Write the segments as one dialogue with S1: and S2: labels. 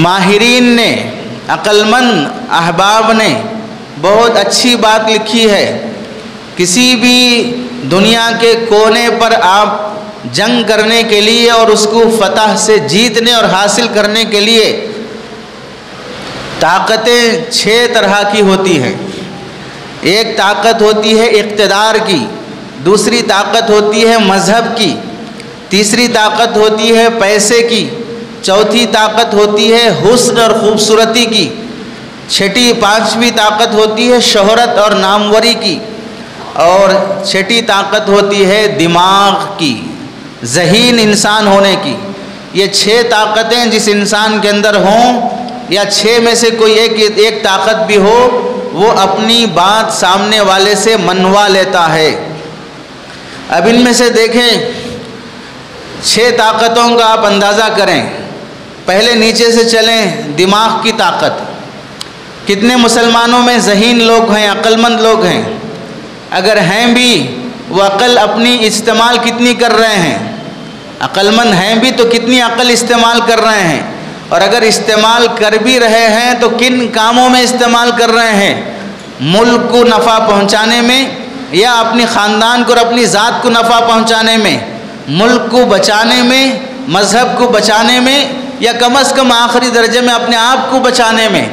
S1: ماہرین نے، عقلمند احباب نے بہت اچھی بات لکھی ہے. کسی بھی دنیا کے کونے پر آپ جنگ کرنے کے لیے اور اس کو فتح سے جیتنے اور حاصل کرنے کے لیے طاقتیں 6 طرح کی ہوتی ہیں. ایک طاقت ہوتی ہے اقتدار کی، دوسری طاقت ہوتی ہے مذہب کی، تیسری طاقت ہوتی ہے پیسے کی، چوتھی طاقت ہوتی ہے حسن اور خوبصورتی کی، پانچویں طاقت ہوتی ہے شہرت اور ناموری کی، اور چھٹی طاقت ہوتی ہے دماغ کی، ذہین انسان ہونے کی. یہ 6 طاقتیں جس انسان کے اندر ہوں یا 6 میں سے کوئی ایک طاقت بھی ہو، وہ اپنی بات سامنے والے سے منوا لیتا ہے. اب ان میں سے دیکھیں 6 طاقتوں کا آپ اندازہ کریں. پہلے نیچے سے چلیں. دماغ کی طاقت. کتنے مسلمانوں میں ذہین لوگ ہیں، عقل مند لوگ ہیں؟ اگر ہیں بھی، وہ عقل اپنی استعمال کتنی کر رہے ہیں؟ عقل مند ہیں بھی تو کتنی عقل استعمال کر رہے ہیں؟ اور اگر استعمال کر بھی رہے ہیں تو کن کاموں میں استعمال کر رہے ہیں؟ ملک کو نفع پہنچانے میں، یا اپنی خاندان کو اور اپنی ذات کو نفع پہنچانے میں، ملک کو بچانے میں، مذہب کو بچانے میں، یا کم از کم آخری درجے میں اپنے آپ کو بچانے میں؟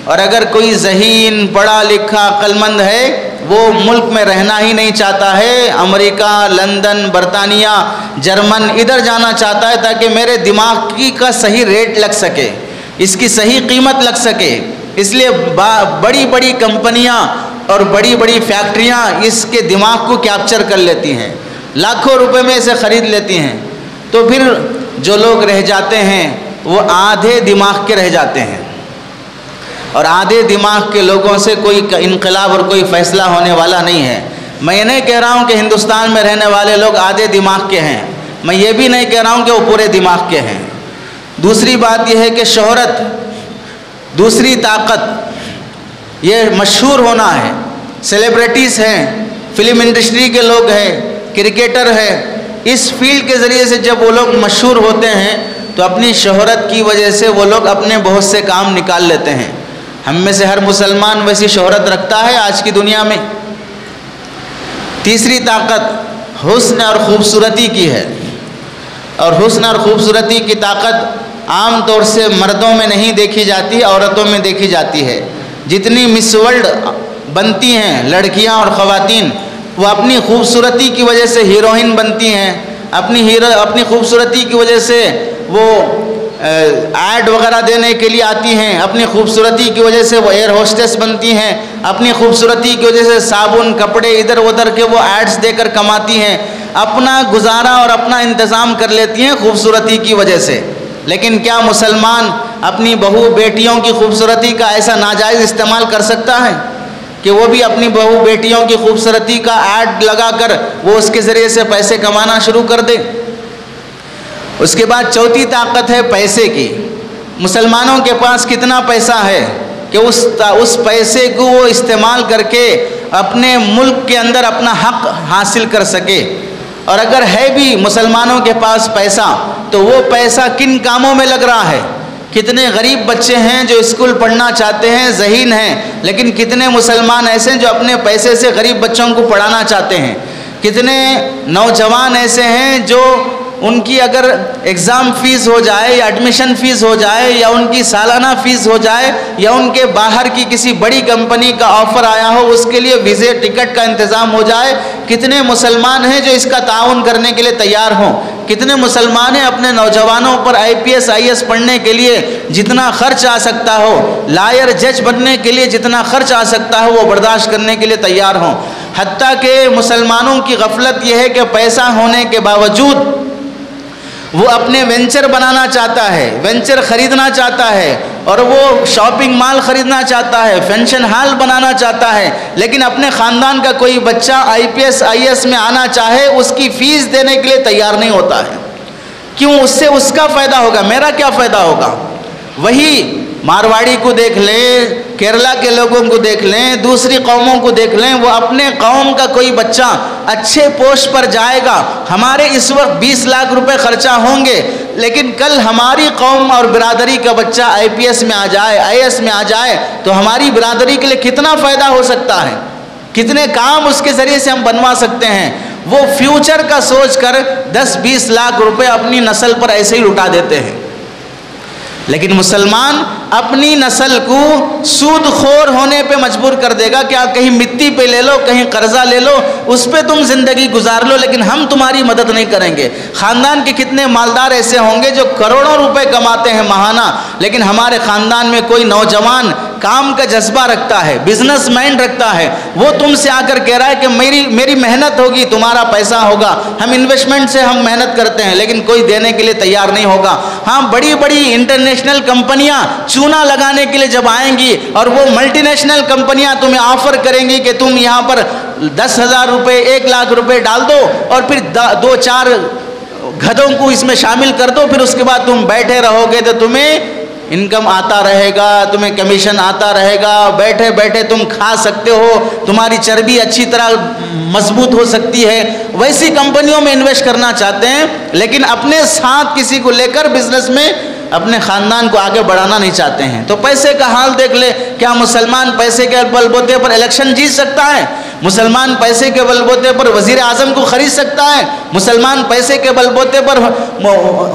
S1: اور اگر کوئی ذہین پڑھا لکھا عقل مند ہے، وہ ملک میں رہنا ہی نہیں چاہتا ہے، امریکہ، لندن، برطانیہ، جرمن ادھر جانا چاہتا ہے تاکہ میرے دماغ کا صحیح ریٹ لگ سکے، اس کی صحیح قیمت لگ سکے. اس لیے بڑی بڑی کمپنیاں اور بڑی بڑی فیکٹریاں اس کے دماغ کو کیپچر کر لیتی ہیں، لاکھوں روپے میں اسے خرید لیتی ہیں. تو پھر جو لوگ رہ جاتے ہیں وہ آدھے دماغ کے رہ جاتے ہیں، اور آدھے دماغ کے لوگوں سے کوئی انقلاب اور کوئی فیصلہ ہونے والا نہیں ہے. میں یہ نہیں کہہ رہا ہوں کہ ہندوستان میں رہنے والے لوگ آدھے دماغ کے ہیں، میں یہ بھی نہیں کہہ رہا ہوں کہ وہ پورے دماغ کے ہیں. دوسری بات یہ ہے کہ شہرت، دوسری طاقت، یہ مشہور ہونا ہے. سیلیبریٹیز ہیں، فلم انڈسٹری کے لوگ ہیں، کرکٹر ہیں. اس فیلڈ کے ذریعے سے جب وہ لوگ مشہور ہوتے ہیں تو اپنی شہرت کی وجہ سے وہ لوگ اپنے بہت سے کام نکال لیتے ہیں. ہم میں سے ہر مسلمان ویسی شہرت رکھتا ہے آج کی دنیا میں. تیسری طاقت حسن اور خوبصورتی کی ہے، اور حسن اور خوبصورتی کی طاقت عام طور سے مردوں میں نہیں دیکھی جاتی، عورتوں میں دیکھی جاتی ہے. جتنی مس ورلڈ بنتی ہیں لڑکیاں اور خواتین، وہ اپنی خوبصورتی کی وجہ سے ہیروئن بنتی ہیں، اپنی خوبصورتی کی وجہ سے وہ ایڈ وغیرہ دینے کے لیے آتی ہیں، اپنی خوبصورتی کی وجہ سے وہ ایئر ہوسٹس بنتی ہیں، اپنی خوبصورتی کی وجہ سے صابن کپڑے ادھر ادھر کے وہ ایڈز دے کر کماتی ہیں، اپنا گزارا اور اپنا انتظام کر لیتی ہیں خوبصورتی کی وجہ سے. لیکن کیا مسلمان اپنی بہو بیٹیوں کی خوبصورتی کا ایسا ناجائز استعمال کر سکتا ہے کہ وہ بھی اپنی بہو بیٹیوں کی خوبصورتی کا ایڈ لگا کر وہ اس کے ذریعے سے پیسے کمانا شروع کر دے؟ اس کے بعد چوتھی طاقت ہے پیسے کی. مسلمانوں کے پاس کتنا پیسہ ہے کہ اس پیسے کو وہ استعمال کر کے اپنے ملک کے اندر اپنا حق حاصل کر سکے. اور اگر ہے بھی مسلمانوں کے پاس پیسہ تو وہ پیسہ کن کاموں میں لگ رہا ہے؟ کتنے غریب بچے ہیں جو اسکول پڑھنا چاہتے ہیں، ذہین ہیں، لیکن کتنے مسلمان ایسے ہیں جو اپنے پیسے سے غریب بچوں کو پڑھانا چاہتے ہیں؟ کتنے نوجوان ایسے ہیں جو ان کی اگر ایگزام فیس ہو جائے یا ایڈمیشن فیس ہو جائے یا ان کی سالانہ فیس ہو جائے یا ان کے باہر کی کسی بڑی کمپنی کا آفر آیا ہو اس کے لیے ویزے ٹکٹ کا انتظام ہو جائے، کتنے مسلمان ہیں جو اس کا تعاون کرنے کے لیے تیار ہوں؟ کتنے مسلمان ہیں اپنے نوجوانوں پر IPS IAS پڑھنے کے لیے جتنا خرچ آ سکتا ہو، لائر جج بننے کے لیے جتنا خرچ آ سکتا ہو وہ برداشت کرنے کے لیے تیار ہوں؟ حتیٰ کہ مسلمانوں کی غفلت یہ ہے کہ پیسہ ہونے کے باوجود وہ اپنے وینچر بنانا چاہتا ہے، وینچر خریدنا چاہتا ہے، اور وہ شاپنگ مال خریدنا چاہتا ہے، فنکشن ہال بنانا چاہتا ہے، لیکن اپنے خاندان کا کوئی بچہ IPS IAS میں آنا چاہے اس کی فیس دینے کے لیے تیار نہیں ہوتا ہے. کیوں؟ اس سے اس کا فائدہ ہوگا، میرا کیا فائدہ ہوگا؟ وہی مارواڑی کو دیکھ لیں، کیرلا کے لوگوں کو دیکھ لیں، دوسری قوموں کو دیکھ لیں، وہ اپنے قوم کا کوئی بچہ اچھے پوسٹ پر جائے گا، ہمارے اس وقت 20 لاکھ روپے خرچہ ہوں گے لیکن کل ہماری قوم اور برادری کا بچہ IPS میں آ جائے, IAS میں آ جائے تو ہماری برادری کے لیے کتنا فائدہ ہو سکتا ہے, کتنے کام اس کے ذریعے سے ہم بنوا سکتے ہیں. وہ فیوچر کا سوچ کر 10-20 لاکھ روپے اپنی نسل پر ایسے ہی لٹا دیتے ہیں. لیکن مسلمان اپنی نسل کو سود خور ہونے پہ مجبور کر دے گا کہ آپ کہیں مٹی پہ لے لو, کہیں قرضہ لے لو, اس پہ تم زندگی گزار لو, لیکن ہم تمہاری مدد نہیں کریں گے. خاندان کے کتنے مالدار ایسے ہوں گے جو کروڑوں روپے کماتے ہیں ماہانہ, لیکن ہمارے خاندان میں کوئی نوجوان کام کا جذبہ رکھتا ہے, بزنس مائنڈ رکھتا ہے, وہ تم سے آ کر کہہ رہا ہے کہ میری محنت ہوگی, تمہارا پیسہ ہوگا, ہم انویسٹمنٹ سے ہم محنت کرتے ہیں, لیکن کوئی دینے کے لیے تیار نہیں ہوگا. ہاں, بڑی بڑی انٹرنیشنل کمپنیاں چونا لگانے کے لیے جب آئیں گی اور وہ ملٹی نیشنل کمپنیاں تمہیں آفر کریں گی کہ تم یہاں پر 10,000 روپے 1 لاکھ روپے ڈال دو اور پھر 2-4 گدھوں کو اس میں شامل کر دو, پھر اس کے بعد تم بیٹھے رہو گے تو تمہیں انکم آتا رہے گا, تمہیں کمیشن آتا رہے گا, بیٹھے بیٹھے تم کھا سکتے ہو, تمہاری چربی اچھی طرح مضبوط ہو سکتی ہے. ویسی کمپنیوں میں انویسٹ کرنا چاہتے ہیں, لیکن اپنے ساتھ کسی کو لے کر بزنس میں اپنے خاندان کو آگے بڑھانا نہیں چاہتے ہیں. تو پیسے کا حال دیکھ لے, کیا مسلمان پیسے کے بل بوتے پر الیکشن جیت سکتا ہے؟ مسلمان پیسے کے بل بوتے پر وزیر اعظم کو خرید سکتا ہے؟ مسلمان پیسے کے بل بوتے پر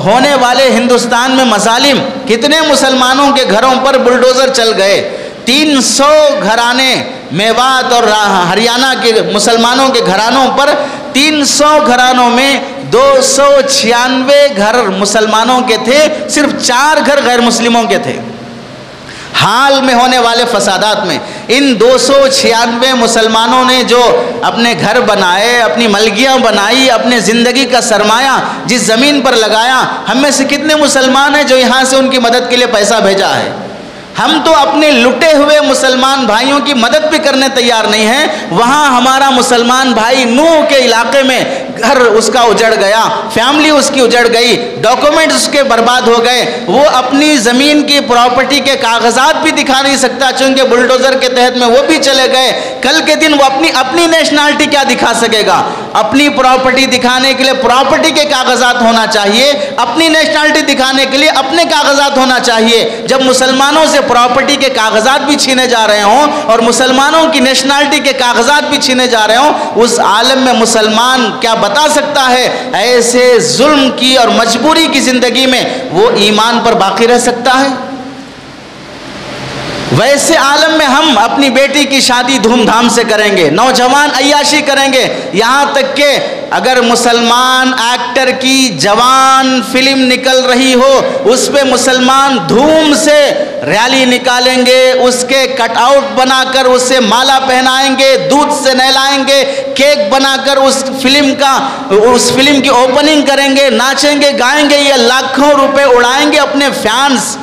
S1: ہونے والے ہندوستان میں مظالم, کتنے مسلمانوں کے گھروں پر بلڈوزر چل گئے. 300 گھرانے میوات اور ہریانہ کے مسلمانوں کے گھرانوں پر 300 گھرانوں میں 296 گھر مسلمانوں کے تھے, صرف 4 گھر غیر مسلموں کے تھے. حال میں ہونے والے فسادات میں ان 296 مسلمانوں نے جو اپنے گھر بنائے, اپنی ملگیاں بنائی, اپنے زندگی کا سرمایہ جس زمین پر لگایا, ہم میں سے کتنے مسلمان ہیں جو یہاں سے ان کی مدد کے لیے پیسہ بھیجا ہے؟ ہم تو اپنے لٹے ہوئے مسلمان بھائیوں کی مدد بھی کرنے تیار نہیں ہیں. وہاں ہمارا مسلمان بھائی نوح کے علاقے میں گھر اس کا اجڑ گیا, فیملی اس کی اجڑ گئی, ڈاکومنٹ اس کے برباد ہو گئے, وہ اپنی زمین کی پراپرٹی کے کاغذات بھی دکھا نہیں سکتا چونکہ بلڈوزر کے تحت میں وہ بھی چلے گئے. کل کے دن وہ اپنی نیشنالٹی کیا دکھا سکے گا؟ اپنی پراپرٹی دکھانے کے لیے پراپرٹی کے کاغذات ہونا چاہیے, اپنی نیشنالٹی دکھانے کے لیے اپنے کاغذات ہونا چاہیے. جب مسلمانوں سے پراپرٹی کے کاغذات بھی چھینے جا رہے ہوں اور مسلمانوں کی نیشنالٹی کے کاغذات بھی چھینے جا رہے ہوں, اس عالم میں مسلمان کیا بتا سکتا ہے ایسے ظلم کی اور مجبوری کی زندگی میں وہ ایمان پر باقی رہ سکتا ہے؟ ویسے عالم میں ہم اپنی بیٹی کی شادی دھوم دھام سے کریں گے, نوجوان عیاشی کریں گے, یہاں تک کہ اگر مسلمان ایکٹر کی جوان فلم نکل رہی ہو اس پہ مسلمان دھوم سے ریلی نکالیں گے, اس کے کٹ آؤٹ بنا کر اسے مالا پہنائیں گے, دودھ سے نہلائیں گے, کیک بنا کر اس فلم کی اوپننگ کریں گے, ناچیں گے, گائیں گے, یہ لاکھوں روپے اڑائیں گے اپنے فینس.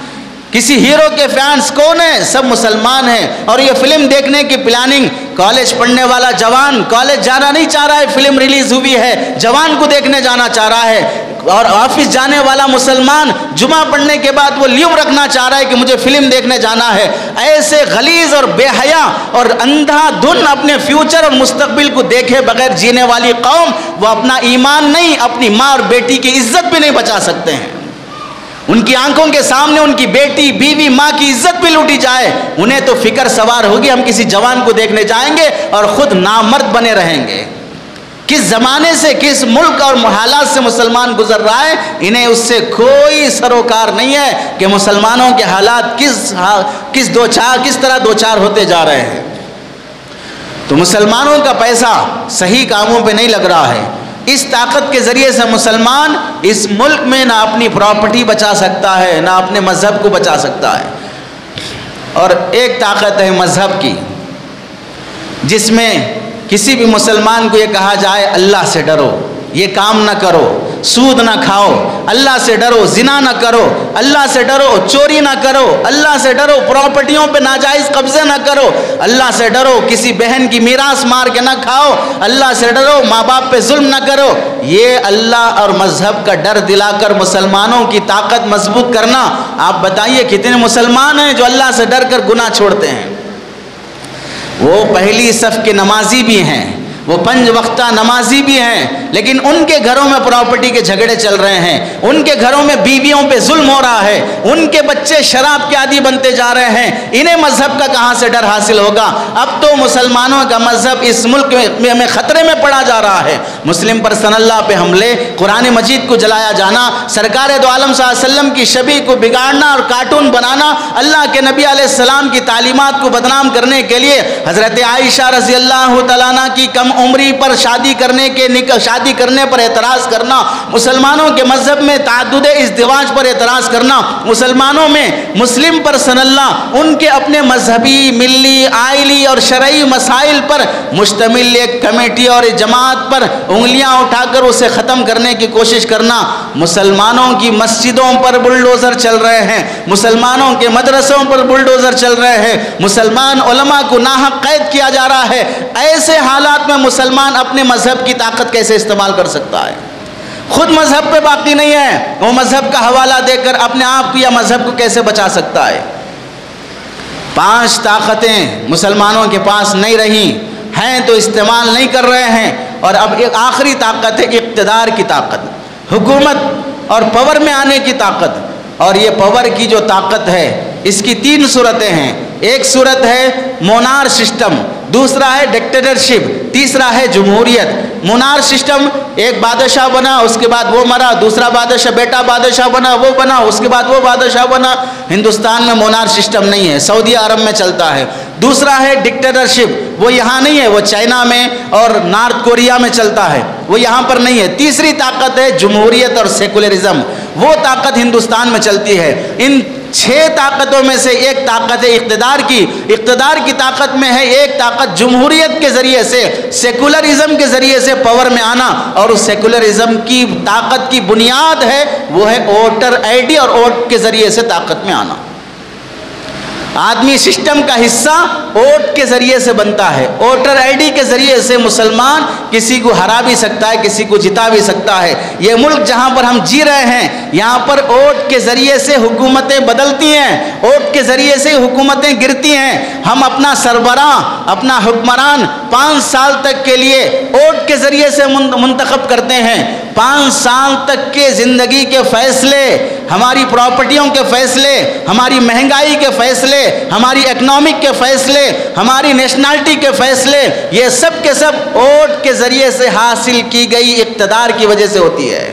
S1: کسی ہیرو کے فینس کون ہیں؟ سب مسلمان ہیں. اور یہ فلم دیکھنے کی پلاننگ, کالج پڑھنے والا جوان کالج جانا نہیں چاہ رہا ہے, فلم ریلیز ہوئی ہے, جوان کو دیکھنے جانا چاہ رہا ہے. اور آفس جانے والا مسلمان جمعہ پڑھنے کے بعد وہ لیو رکھنا چاہ رہا ہے کہ مجھے فلم دیکھنے جانا ہے. ایسے غلیظ اور بے حیا اور اندھا دھن اپنے فیوچر اور مستقبل کو دیکھے بغیر جینے والی قوم, وہ اپنا ایمان نہیں, اپنی ماں اور بیٹی کی عزت بھی نہیں بچا سکتے ہیں. ان کی آنکھوں کے سامنے ان کی بیٹی, بیوی, ماں کی عزت بھی لوٹی جائے, انہیں تو فکر سوار ہوگی ہم کسی جوان کو دیکھنے جائیں گے اور خود نامرد بنے رہیں گے. کس زمانے سے, کس ملک اور حالات سے مسلمان گزر رہا ہے, انہیں اس سے کوئی سروکار نہیں ہے کہ مسلمانوں کے حالات کس طرح دوچار ہوتے جا رہے ہیں. تو مسلمانوں کا پیسہ صحیح کاموں پہ نہیں لگ رہا ہے. اس طاقت کے ذریعے سے مسلمان اس ملک میں نہ اپنی پراپرٹی بچا سکتا ہے, نہ اپنے مذہب کو بچا سکتا ہے. اور ایک طاقت ہے مذہب کی, جس میں کسی بھی مسلمان کو یہ کہا جائے اللہ سے ڈرو, یہ کام نہ کرو, سود نہ کھاؤ, اللہ سے ڈرو, زنا نہ کرو, اللہ سے ڈرو, چوری نہ کرو, اللہ سے ڈرو, پراپرٹیوں پہ ناجائز قبضے نہ کرو, اللہ سے ڈرو, کسی بہن کی میراث مار کے نہ کھاؤ, اللہ سے ڈرو, ماں باپ پہ ظلم نہ کرو. یہ اللہ اور مذہب کا ڈر دلا کر مسلمانوں کی طاقت مضبوط کرنا. آپ بتائیے کتنے مسلمان ہیں جو اللہ سے ڈر کر گناہ چھوڑتے ہیں؟ وہ پہلی صف کے نمازی بھی ہیں, وہ 5 وقتہ نمازی بھی ہیں، لیکن ان کے گھروں میں پراپرٹی کے جھگڑے چل رہے ہیں، ان کے گھروں میں بیویوں پہ ظلم ہو رہا ہے، ان کے بچے شراب کے عادی بنتے جا رہے ہیں، انہیں مذہب کا کہاں سے ڈر حاصل ہوگا؟ اب تو مسلمانوں کا مذہب اس ملک میں خطرے میں پڑا جا رہا ہے۔ مسلم پر صلی اللہ پہ حملے، قرآن مجید کو جلایا جانا، سرکار دو عالم صلی اللہ علیہ وسلم کی شبیہ کو بگاڑنا اور کارٹون بنانا، اللہ کے نبی علیہ السلام کی تعلیمات کو بدنام کرنے کے لیے حضرت عائشہ رضی اللہ تعالیٰ عنہ کی کم عمری پر شادی کرنے پر اعتراض کرنا، مسلمانوں کے مذہب میں تعدد ازدواج پر اعتراض کرنا، مسلمانوں میں مسلم پر صلی اللہ ان کے اپنے مذہبی، ملی، آئلی اور شرعی مسائل پر مشتمل ایک کمیٹی اور جماعت پر انگلیاں اٹھا کر اسے ختم کرنے کی کوشش کرنا، مسلمانوں کی مسجدوں پر بلڈوزر چل رہے ہیں، مسلمانوں کے مدرسوں پر بلڈوزر چل رہے ہیں، مسلمان علماء کو ناحق قید کیا جا رہا ہے۔ ایسے حالات میں مسلمان اپنے مذہب کی طاقت کیسے استعمال کر سکتا ہے؟ خود مذہب پہ باقی نہیں ہے، وہ مذہب کا حوالہ دے کر اپنے آپ کو یا مذہب کو کیسے بچا سکتا ہے؟ 5 طاقتیں مسلمانوں کے پاس نہیں رہی ہیں تو استعمال نہیں کر رہے ہیں، اور اب ایک آخری طاقت ہے اقتدار کی طاقت، حکومت اور پاور میں آنے کی طاقت۔ اور یہ پاور کی جو طاقت ہے اس کی 3 صورتیں ہیں۔ ایک صورت ہے مونار سسٹم، دوسرا ہے ڈکٹیٹرشپ، تیسرا ہے جمہوریت۔ مونار سسٹم، ایک بادشاہ بنا اس کے بعد وہ مرا، دوسرا بادشاہ بیٹا بادشاہ بنا وہ بنا، اس کے بعد وہ بادشاہ بنا۔ ہندوستان میں مونار سسٹم نہیں ہے، سعودی عرب میں چلتا ہے۔ دوسرا ہے ڈکٹیٹرشپ، وہ یہاں نہیں ہے، وہ چائنا میں اور نارتھ کوریا میں چلتا ہے، وہ یہاں پر نہیں ہے۔ تیسری طاقت ہے جمہوریت اور سیکولرزم، وہ طاقت ہندوستان میں چلتی ہے۔ ان 6 طاقتوں میں سے ایک طاقت ہے اقتدار کی۔ اقتدار کی طاقت میں ہے ایک طاقت جمہوریت کے ذریعے سے، سیکولرزم کے ذریعے سے پاور میں آنا، اور اس سیکولرزم کی طاقت کی بنیاد ہے وہ ہے ووٹر آئی ڈی اور ووٹ کے ذریعے سے طاقت میں آنا۔ آدمی سسٹم کا حصہ ووٹ کے ذریعے سے بنتا ہے، ووٹر آئی ڈی کے ذریعے سے مسلمان کسی کو ہرا بھی سکتا ہے، کسی کو جتا بھی سکتا ہے۔ یہ ملک جہاں پر ہم جی رہے ہیں یہاں پر ووٹ کے ذریعے سے حکومتیں بدلتی ہیں، ووٹ کے ذریعے سے حکومتیں گرتی ہیں۔ ہم اپنا سربراہ، اپنا حکمران 5 سال تک کے لیے ووٹ کے ذریعے سے منتخب کرتے ہیں۔ 5 سال تک کے زندگی کے فیصلے، ہماری پراپرٹیوں کے فیصلے، ہماری مہنگائی کے فیصلے، ہماری اکنامک کے فیصلے، ہماری نیشنلٹی کے فیصلے، یہ سب کے سب ووٹ کے ذریعے سے حاصل کی گئی اقتدار کی وجہ سے ہوتی ہے۔